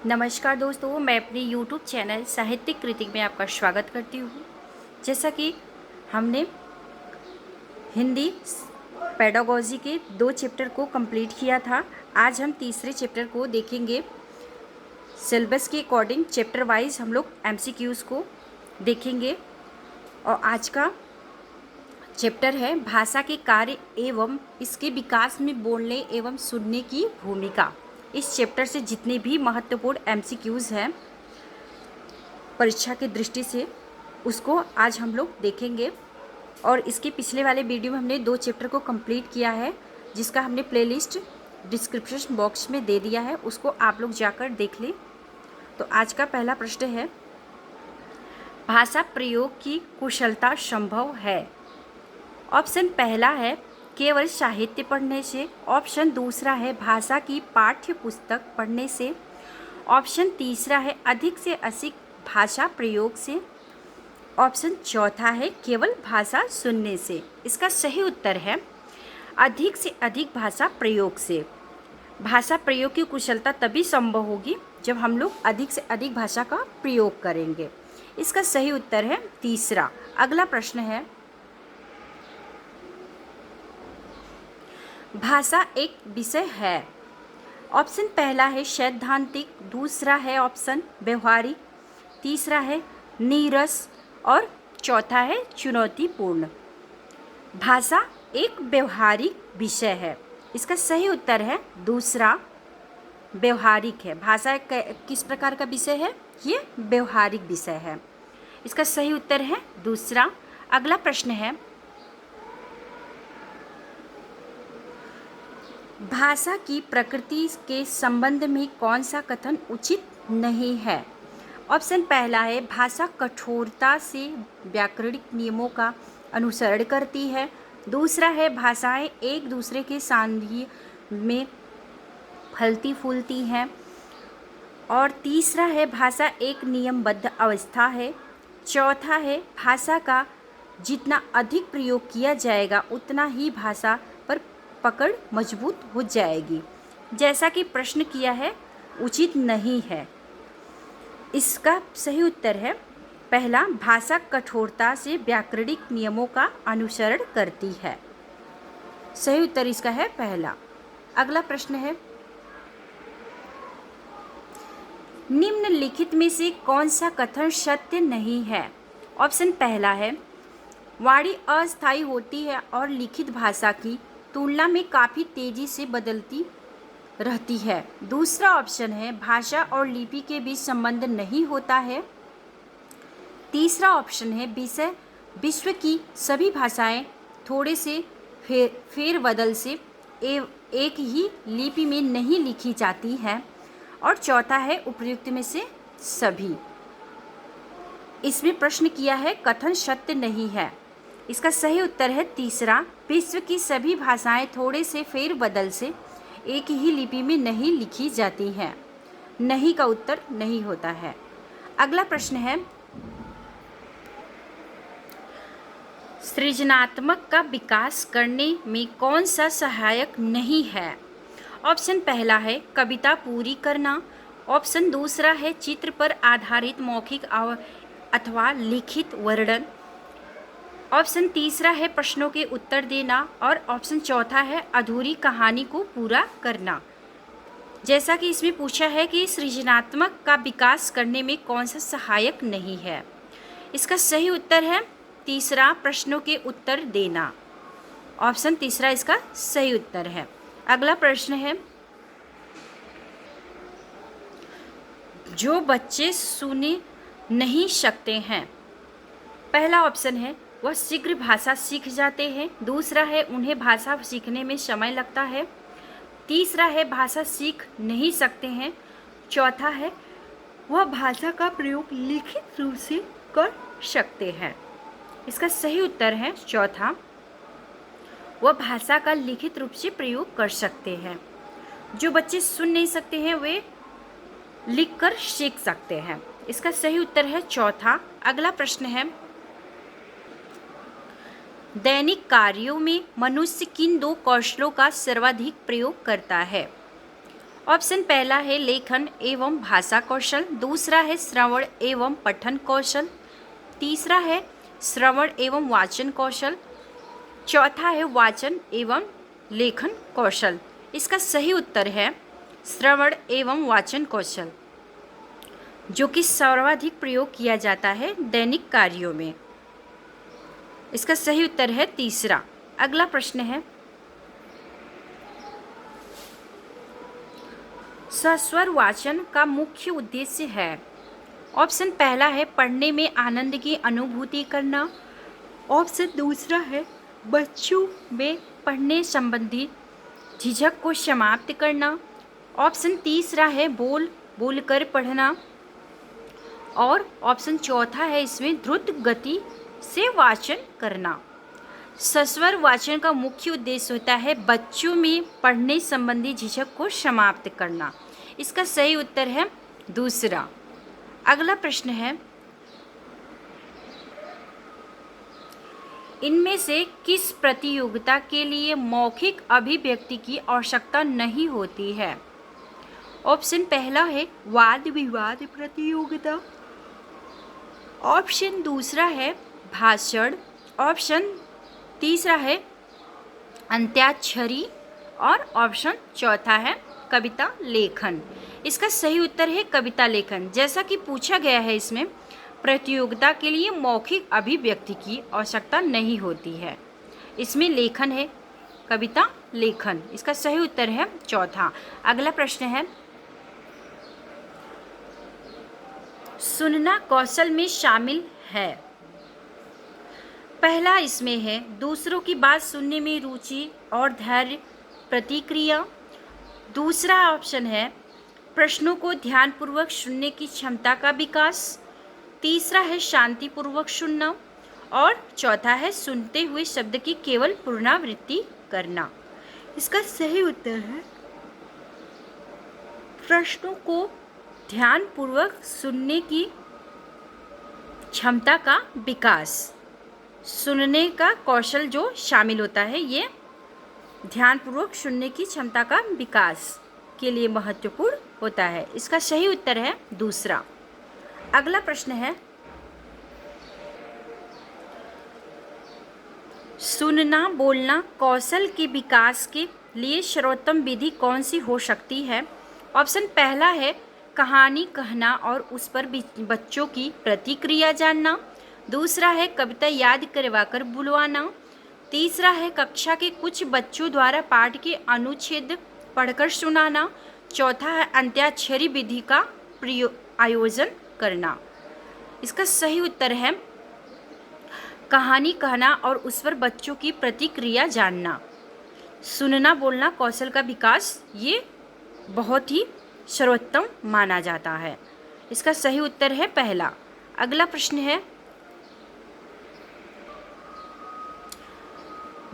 नमस्कार दोस्तों, मैं अपने YouTube चैनल साहित्यिक कृति में आपका स्वागत करती हूँ। जैसा कि हमने हिंदी पेडागोजी के 2 चैप्टर को कंप्लीट किया था, आज हम तीसरे चैप्टर को देखेंगे। सिलेबस के अकॉर्डिंग चैप्टर वाइज हम लोग MCQs को देखेंगे। और आज का चैप्टर है भाषा के कार्य एवं इसके विकास में बोलने एवं सुनने की भूमिका। इस चैप्टर से जितने भी महत्वपूर्ण MCQs हैं परीक्षा की दृष्टि से, उसको आज हम लोग देखेंगे। और इसके पिछले वाले वीडियो में हमने 2 चैप्टर को कंप्लीट किया है, जिसका हमने प्लेलिस्ट डिस्क्रिप्शन बॉक्स में दे दिया है, उसको आप लोग जाकर देख लें। तो आज का पहला प्रश्न है, भाषा प्रयोग की कुशलता संभव है? ऑप्शन पहला है केवल साहित्य पढ़ने से। ऑप्शन दूसरा है भाषा की पाठ्य पुस्तक पढ़ने से। ऑप्शन तीसरा है अधिक से अधिक भाषा प्रयोग से। ऑप्शन चौथा है केवल भाषा सुनने से। इसका सही उत्तर है अधिक से अधिक भाषा प्रयोग से। भाषा प्रयोग की कुशलता तभी संभव होगी जब हम लोग अधिक से अधिक भाषा का प्रयोग करेंगे। इसका सही उत्तर है तीसरा। अगला प्रश्न है, भाषा एक विषय है। ऑप्शन पहला है सैद्धांतिक, दूसरा है ऑप्शन व्यवहारिक, तीसरा है नीरस और चौथा है चुनौतीपूर्ण। भाषा एक व्यवहारिक विषय है। इसका सही उत्तर है दूसरा, व्यवहारिक है। भाषा किस प्रकार का विषय है? ये व्यवहारिक विषय है। इसका सही उत्तर है दूसरा। अगला प्रश्न है, भाषा की प्रकृति के संबंध में कौन सा कथन उचित नहीं है? ऑप्शन पहला है भाषा कठोरता से व्याकरणिक नियमों का अनुसरण करती है। दूसरा है भाषाएं एक दूसरे के सांध्य में फलती फूलती हैं। और तीसरा है भाषा एक नियमबद्ध अवस्था है। चौथा है भाषा का जितना अधिक प्रयोग किया जाएगा उतना ही भाषा पर पकड़ मजबूत हो जाएगी। जैसा कि प्रश्न किया है, उचित नहीं है। इसका सही उत्तर है पहला, भाषा कठोरता से व्याकरणिक नियमों का अनुसरण करती है। सही उत्तर इसका है पहला। अगला प्रश्न है, निम्नलिखित में से कौन सा कथन सत्य नहीं है? ऑप्शन पहला है वाणी अस्थायी होती है और लिखित भाषा की तुलना में काफ़ी तेजी से बदलती रहती है। दूसरा ऑप्शन है भाषा और लिपि के बीच संबंध नहीं होता है। तीसरा ऑप्शन है विश्व की सभी भाषाएं थोड़े से फेरबदल से एक ही लिपि में नहीं लिखी जाती हैं। और चौथा है उपर्युक्त में से सभी। इसमें प्रश्न किया है कथन सत्य नहीं है। इसका सही उत्तर है तीसरा, विश्व की सभी भाषाएं थोड़े से फेरबदल से एक ही लिपि में नहीं लिखी जाती हैं। नहीं का उत्तर नहीं होता है। अगला प्रश्न है, सृजनात्मक का विकास करने में कौन सा सहायक नहीं है? ऑप्शन पहला है कविता पूरी करना। ऑप्शन दूसरा है चित्र पर आधारित मौखिक अथवा लिखित वर्णन। ऑप्शन तीसरा है प्रश्नों के उत्तर देना। और ऑप्शन चौथा है अधूरी कहानी को पूरा करना। जैसा कि इसमें पूछा है कि सृजनात्मक का विकास करने में कौन सा सहायक नहीं है, इसका सही उत्तर है तीसरा, प्रश्नों के उत्तर देना। ऑप्शन तीसरा इसका सही उत्तर है। अगला प्रश्न है, जो बच्चे सुने नहीं सकते हैं। पहला ऑप्शन है वह शीघ्र भाषा सीख जाते हैं। दूसरा है उन्हें भाषा सीखने में समय लगता है। तीसरा है भाषा सीख नहीं सकते हैं। चौथा है वह भाषा का प्रयोग लिखित रूप से कर सकते हैं। इसका सही उत्तर है चौथा, वह भाषा का लिखित रूप से प्रयोग कर सकते हैं। जो बच्चे सुन नहीं सकते हैं वे लिखकर सीख सकते हैं। इसका सही उत्तर है चौथा। अगला प्रश्न है, दैनिक कार्यों में मनुष्य किन 2 कौशलों का सर्वाधिक प्रयोग करता है? ऑप्शन पहला है लेखन एवं भाषा कौशल, दूसरा है श्रवण एवं पठन कौशल, तीसरा है श्रवण एवं वाचन कौशल, चौथा है वाचन एवं लेखन कौशल। इसका सही उत्तर है श्रवण एवं वाचन कौशल, जो कि सर्वाधिक प्रयोग किया जाता है दैनिक कार्यों में। इसका सही उत्तर है तीसरा। अगला प्रश्न है, सस्वर वाचन का मुख्य उद्देश्य है। ऑप्शन पहला है पढ़ने में आनंद की अनुभूति करना, ऑप्शन दूसरा है बच्चों में पढ़ने संबंधी झिझक को समाप्त करना, ऑप्शन तीसरा है बोल बोलकर पढ़ना, और ऑप्शन चौथा है इसमें द्रुत गति से वाचन करना। सस्वर वाचन का मुख्य उद्देश्य होता है बच्चों में पढ़ने संबंधी झिझक को समाप्त करना। इसका सही उत्तर है दूसरा। अगला प्रश्न है, इनमें से किस प्रतियोगिता के लिए मौखिक अभिव्यक्ति की आवश्यकता नहीं होती है। ऑप्शन पहला है वाद विवाद प्रतियोगिता, ऑप्शन दूसरा है भाषण, ऑप्शन तीसरा है अंत्याक्षरी, और ऑप्शन चौथा है कविता लेखन। इसका सही उत्तर है कविता लेखन। जैसा कि पूछा गया है, इसमें प्रतियोगिता के लिए मौखिक अभिव्यक्ति की आवश्यकता नहीं होती है, इसमें लेखन है कविता लेखन। इसका सही उत्तर है चौथा। अगला प्रश्न है, सुनना कौशल में शामिल है। पहला इसमें है दूसरों की बात सुनने में रुचि और धैर्य प्रतिक्रिया, दूसरा ऑप्शन है प्रश्नों को ध्यानपूर्वक सुनने की क्षमता का विकास, तीसरा है शांतिपूर्वक सुनना, और चौथा है सुनते हुए शब्द की केवल पुनरावृत्ति करना। इसका सही उत्तर है प्रश्नों को ध्यानपूर्वक सुनने की क्षमता का विकास। सुनने का कौशल जो शामिल होता है, ये ध्यानपूर्वक सुनने की क्षमता का विकास के लिए महत्वपूर्ण होता है। इसका सही उत्तर है दूसरा। अगला प्रश्न है, सुनना बोलना कौशल के विकास के लिए सर्वोत्तम विधि कौन सी हो सकती है। ऑप्शन पहला है कहानी कहना और उस पर बच्चों की प्रतिक्रिया जानना, दूसरा है कविता याद करवाकर बुलवाना, तीसरा है कक्षा के कुछ बच्चों द्वारा पाठ के अनुच्छेद पढ़कर सुनाना, चौथा है अंत्याक्षरी विधि का आयोजन करना। इसका सही उत्तर है कहानी कहना और उस पर बच्चों की प्रतिक्रिया जानना। सुनना बोलना कौशल का विकास ये बहुत ही सर्वोत्तम माना जाता है। इसका सही उत्तर है पहला। अगला प्रश्न है,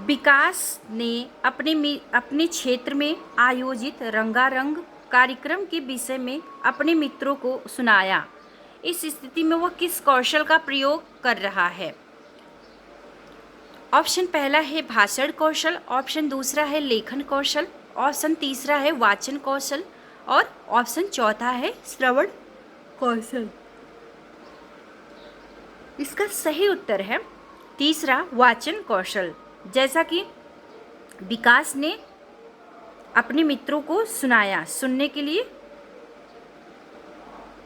विकास ने अपने क्षेत्र में आयोजित रंगारंग कार्यक्रम के विषय में अपने मित्रों को सुनाया। इस स्थिति में वह किस कौशल का प्रयोग कर रहा है। ऑप्शन पहला है भाषण कौशल, ऑप्शन दूसरा है लेखन कौशल, ऑप्शन तीसरा है वाचन कौशल, और ऑप्शन चौथा है श्रवण कौशल। इसका सही उत्तर है तीसरा वाचन कौशल। जैसा कि विकास ने अपने मित्रों को सुनाया, सुनने के लिए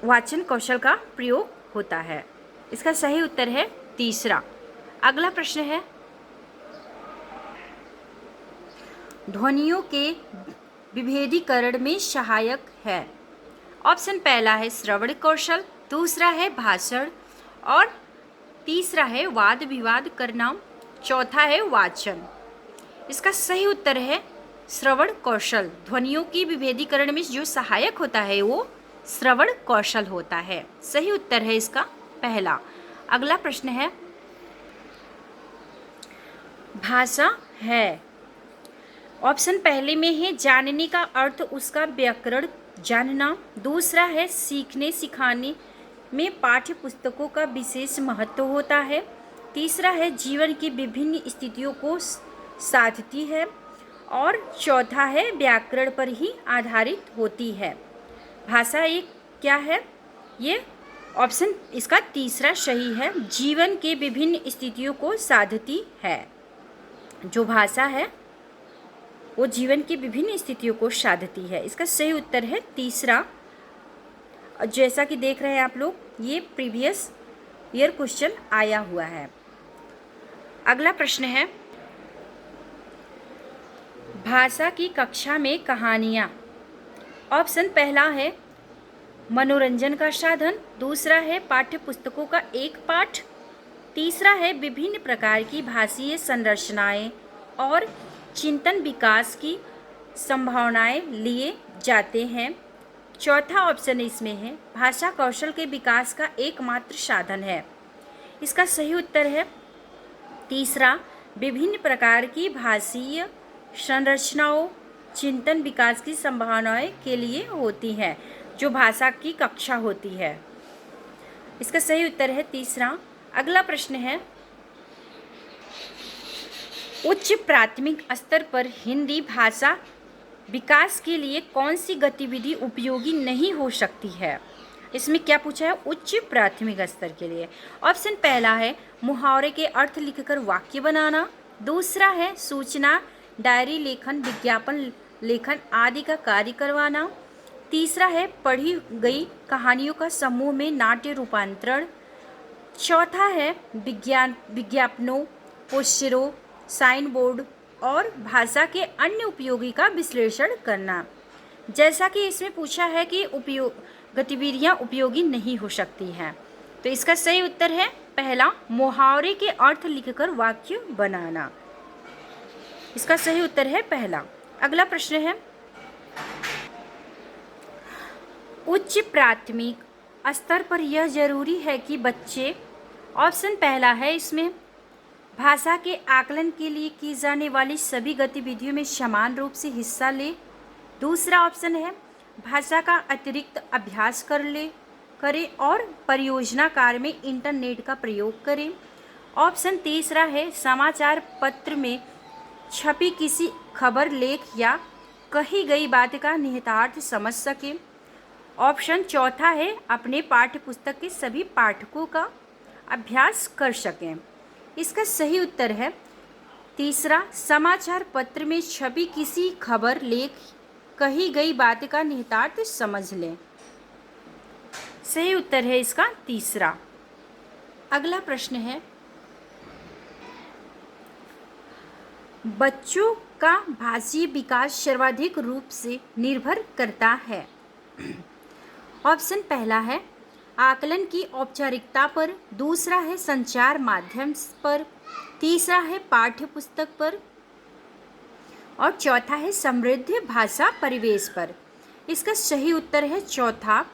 वाचन कौशल का प्रयोग होता है। इसका सही उत्तर है तीसरा। अगला प्रश्न है, ध्वनियों के विभेदीकरण में सहायक है। ऑप्शन पहला है श्रवण कौशल, दूसरा है भाषण, और तीसरा है वाद विवाद करना, चौथा है वाचन। इसका सही उत्तर है श्रवण कौशल। ध्वनियों की विभेदीकरण में जो सहायक होता है वो श्रवण कौशल होता है। सही उत्तर है इसका पहला। अगला प्रश्न है, भाषा है। ऑप्शन पहले में है जानने का अर्थ उसका व्याकरण जानना, दूसरा है सीखने सिखाने में पाठ्य पुस्तकों का विशेष महत्व होता है, तीसरा है जीवन की विभिन्न स्थितियों को साधती है, और चौथा है व्याकरण पर ही आधारित होती है। भाषा एक क्या है, ये ऑप्शन इसका तीसरा सही है, जीवन के विभिन्न स्थितियों को साधती है। जो भाषा है वो जीवन की विभिन्न स्थितियों को साधती है। इसका सही उत्तर है तीसरा। जैसा कि देख रहे हैं आप लोग, ये प्रीवियस ईयर क्वेश्चन आया हुआ है। अगला प्रश्न है, भाषा की कक्षा में कहानियाँ। ऑप्शन पहला है मनोरंजन का साधन, दूसरा है पाठ्य पुस्तकों का एक पाठ, तीसरा है विभिन्न प्रकार की भाषीय संरचनाएं और चिंतन विकास की संभावनाएं लिए जाते हैं। चौथा ऑप्शन इसमें है भाषा कौशल के विकास का एकमात्र साधन है। इसका सही उत्तर है तीसरा, विभिन्न प्रकार की भाषीय संरचनाओं चिंतन विकास की संभावनाएं के लिए होती हैं, जो भाषा की कक्षा होती है। इसका सही उत्तर है तीसरा। अगला प्रश्न है, उच्च प्राथमिक स्तर पर हिंदी भाषा विकास के लिए कौन सी गतिविधि उपयोगी नहीं हो सकती है। इसमें क्या पूछा है, उच्च प्राथमिक स्तर के लिए। ऑप्शन पहला है मुहावरे के अर्थ लिखकर वाक्य बनाना, दूसरा है सूचना डायरी लेखन विज्ञापन लेखन आदि का कार्य करवाना, तीसरा है पढ़ी गई कहानियों का समूह में नाट्य रूपांतरण, चौथा है विज्ञापनों पोस्टरों साइन बोर्ड और भाषा के अन्य उपयोगी का विश्लेषण करना। जैसा कि इसमें पूछा है कि गतिविधियां उपयोगी नहीं हो सकती हैं, तो इसका सही उत्तर है पहला, मुहावरे के अर्थ लिखकर वाक्य बनाना। इसका सही उत्तर है पहला। अगला प्रश्न है, उच्च प्राथमिक स्तर पर यह जरूरी है कि बच्चे, ऑप्शन पहला है इसमें भाषा के आकलन के लिए की जाने वाली सभी गतिविधियों में समान रूप से हिस्सा ले, दूसरा ऑप्शन है भाषा का अतिरिक्त अभ्यास करें और परियोजना कार्य में इंटरनेट का प्रयोग करें, ऑप्शन तीसरा है समाचार पत्र में छपी किसी खबर लेख या कही गई बात का निहितार्थ समझ सकें, ऑप्शन चौथा है अपने पाठ्य पुस्तक के सभी पाठकों का अभ्यास कर सकें। इसका सही उत्तर है तीसरा, समाचार पत्र में छपी किसी खबर लेख कही गई बात का निहितार्थ समझ लें। सही उत्तर है इसका तीसरा। अगला प्रश्न है, बच्चों का भाषीय विकास सर्वाधिक रूप से निर्भर करता है। ऑप्शन पहला है आकलन की औपचारिकता पर, दूसरा है संचार माध्यम पर, तीसरा है पाठ्य पुस्तक पर और चौथा है समृद्ध भाषा परिवेश पर। इसका सही उत्तर है चौथा,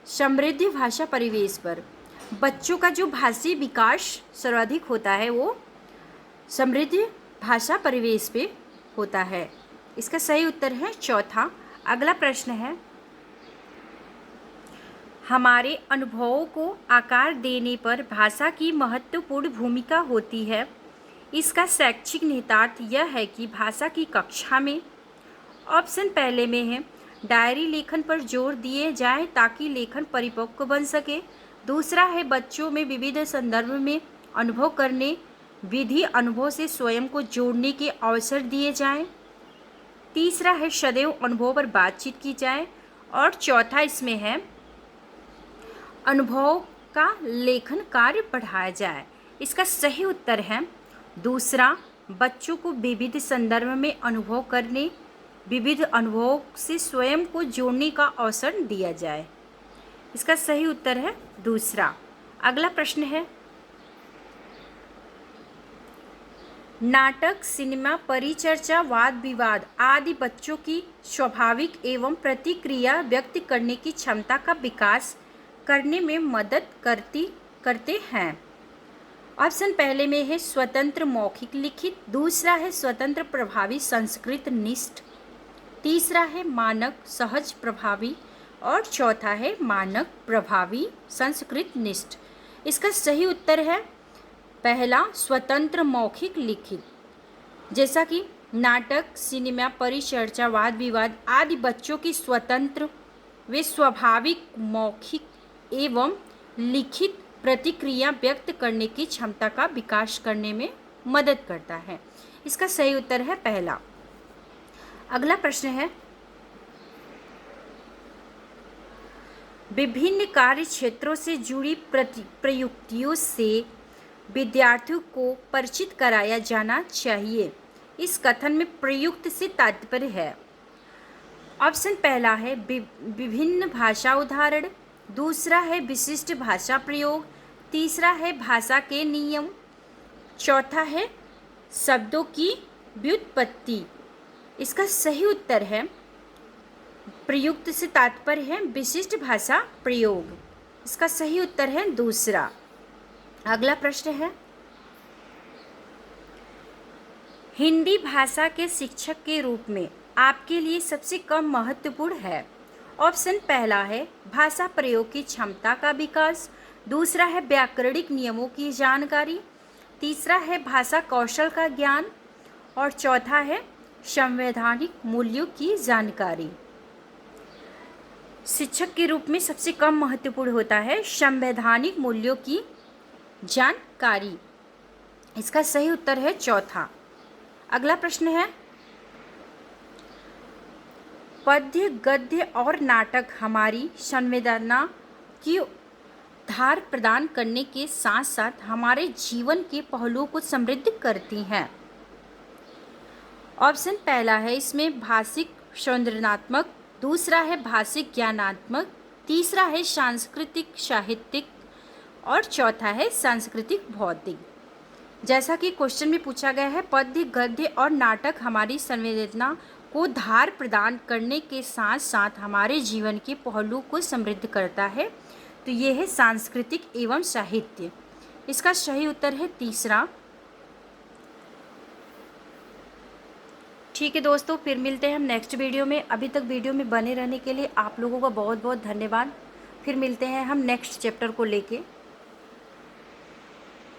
समृद्ध भाषा परिवेश पर। बच्चों का जो भाषी विकास सर्वाधिक होता है वो समृद्ध भाषा परिवेश पे होता है। इसका सही उत्तर है चौथा। अगला प्रश्न है, हमारे अनुभवों को आकार देने पर भाषा की महत्वपूर्ण भूमिका होती है। इसका शैक्षिक निहितार्थ यह है कि भाषा की कक्षा में, ऑप्शन पहले में है डायरी लेखन पर जोर दिए जाए ताकि लेखन परिपक्व बन सके, दूसरा है बच्चों में विविध संदर्भ में अनुभव करने विधि अनुभव से स्वयं को जोड़ने के अवसर दिए जाएं, तीसरा है सदैव अनुभव पर बातचीत की जाए और चौथा इसमें है अनुभव का लेखन कार्य बढ़ाया जाए। इसका सही उत्तर है दूसरा, बच्चों को विविध संदर्भ में अनुभव करने विविध अनुभवों से स्वयं को जोड़ने का अवसर दिया जाए। इसका सही उत्तर है दूसरा। अगला प्रश्न है, नाटक सिनेमा परिचर्चा वाद विवाद आदि बच्चों की स्वाभाविक एवं प्रतिक्रिया व्यक्त करने की क्षमता का विकास करने में मदद करते हैं। ऑप्शन पहले में है स्वतंत्र मौखिक लिखित, दूसरा है स्वतंत्र प्रभावी संस्कृत निष्ठ, तीसरा है मानक सहज प्रभावी और चौथा है मानक प्रभावी संस्कृत निष्ठ। इसका सही उत्तर है पहला, स्वतंत्र मौखिक लिखित। जैसा कि नाटक, सिनेमा, परिचर्चा, वाद विवाद आदि बच्चों की स्वतंत्र वे स्वाभाविक मौखिक एवं लिखित प्रतिक्रिया व्यक्त करने की क्षमता का विकास करने में मदद करता है। इसका सही उत्तर है पहला। अगला प्रश्न है, विभिन्न कार्य क्षेत्रों से जुड़ी प्रयुक्तियों से विद्यार्थियों को परिचित कराया जाना चाहिए। इस कथन में प्रयुक्त से तात्पर्य है। ऑप्शन पहला है विभिन्न भाषा उदाहरण, दूसरा है विशिष्ट भाषा प्रयोग, तीसरा है भाषा के नियम, चौथा है शब्दों की व्युत्पत्ति। इसका सही उत्तर है प्रयुक्त से तात्पर्य है विशिष्ट भाषा प्रयोग। इसका सही उत्तर है दूसरा। अगला प्रश्न है, हिंदी भाषा के शिक्षक के रूप में आपके लिए सबसे कम महत्वपूर्ण है। ऑप्शन पहला है भाषा प्रयोग की क्षमता का विकास, दूसरा है व्याकरणिक नियमों की जानकारी, तीसरा है भाषा कौशल का ज्ञान और चौथा है संवैधानिक मूल्यों की जानकारी। शिक्षक के रूप में सबसे कम महत्वपूर्ण होता है संवैधानिक मूल्यों की जानकारी। इसका सही उत्तर है चौथा। अगला प्रश्न है, पद्य, गद्य और नाटक हमारी संवेदना की धार प्रदान करने के साथ साथ हमारे जीवन के पहलुओं को समृद्ध करती हैं। ऑप्शन पहला है इसमें भाषिक सौंदर्यात्मक, दूसरा है भाषिक ज्ञानात्मक, तीसरा है सांस्कृतिक साहित्यिक और चौथा है सांस्कृतिक भौतिक। जैसा कि क्वेश्चन में पूछा गया है, पद्य, गद्य और नाटक हमारी संवेदना को धार प्रदान करने के साथ साथ हमारे जीवन के पहलुओं को समृद्ध करता है, तो ये है सांस्कृतिक एवं साहित्य। इसका सही उत्तर है तीसरा। ठीक है दोस्तों, फिर मिलते हैं हम नेक्स्ट वीडियो में। अभी तक वीडियो में बने रहने के लिए आप लोगों का बहुत बहुत धन्यवाद। फिर मिलते हैं हम नेक्स्ट चैप्टर को लेके।